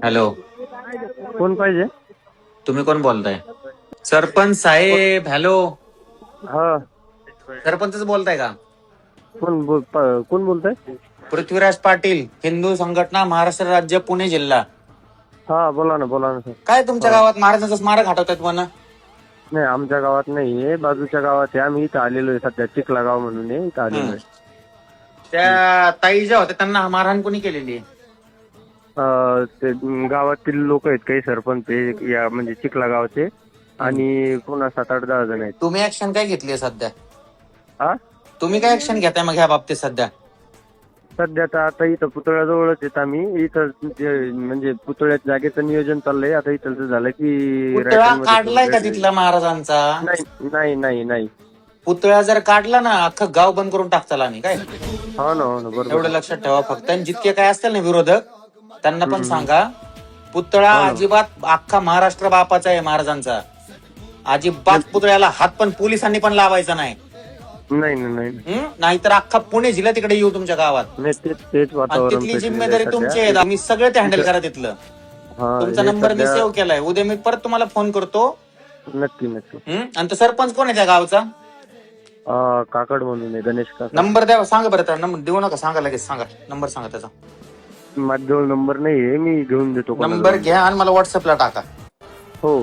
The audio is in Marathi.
हॅलो, कोण पाहिजे? तुम्ही कोण बोलताय? सरपंच साहेब. हॅलो, हा, सरपंचच बोलताय का? कोण बोलताय? पृथ्वीराज पाटील, हिंदू संघटना, महाराष्ट्र राज्य, पुणे जिल्हा. हा, बोला ना सर. काय तुमच्या हा. गावात महाराजांचं स्मारक हटवतात म्हणा? नाही, आमच्या गावात नाहीये, बाजूच्या गावात आहे. आम्ही इथं आलेलो आहे सध्या, चिखला गाव म्हणून आहे, इथं आलेलो आहे. त्या ताई ज्या होत्या त्यांना मारहाण कोणी केलेली आहे? ते गावातील लोक आहेत, काही सरपंच आहे, या म्हणजे चिखला गावचे, आणि पुन्हा 7-8-10 जण आहेत. तुम्ही ऍक्शन काय घेतली सध्या? हा, तुम्ही काय ऍक्शन घेताय मग ह्या बाबतीत सध्या? सध्या तर आता इथं पुतळ्याजवळच आहेत आम्ही. इथं म्हणजे पुतळ्यात जागेचं नियोजन चाललंय. आता इथं झालं की पुतळा रायगडमध्ये काढलाय का तिथला महाराजांचा? नाही. पुतळा जर काढला ना, अख्खं गाव बंद करून टाकताल आम्ही. काय हो ना, बरोबर. एवढं लक्षात ठेवा फक्त. आणि जितके काय असतील ना विरोधक, त्यांना पण सांगा, पुतळा हो ना. अजिबात अख्खा महाराष्ट्र बापाचा आहे महाराजांचा. अजिबात पुतळ्याला हात पण पोलिसांनी पण लावायचा नाही. नाही. नाहीतर अख्खा पुणे जिल्हा तिकडे येऊ तुमच्या गावात. तेच आणि वातावरण तिथली पेटलेलं जिम्मेदारी आहे तुमची सध्या. आहे. मी सगळं ते हँडल करा तिथलं. हा, तुमचा हे नंबर मी सध्या- सेव्ह केलाय. उद्या मी परत तुम्हाला फोन करतो. नक्की. आणि तो सरपंच कोण आहे त्या गावचा? काकड म्हणून आहे, गणेश काकड. नंबर द्या, सांगा बरं. त्या नंबर देऊ नका, सांगा लगेच. सांगा नंबर, सांगा त्याचा. माझ्याजवळ नंबर नाहीये, मी घेऊन देतो कोणाला. नंबर घ्या आणि मला व्हॉट्सअपला टाका. हो.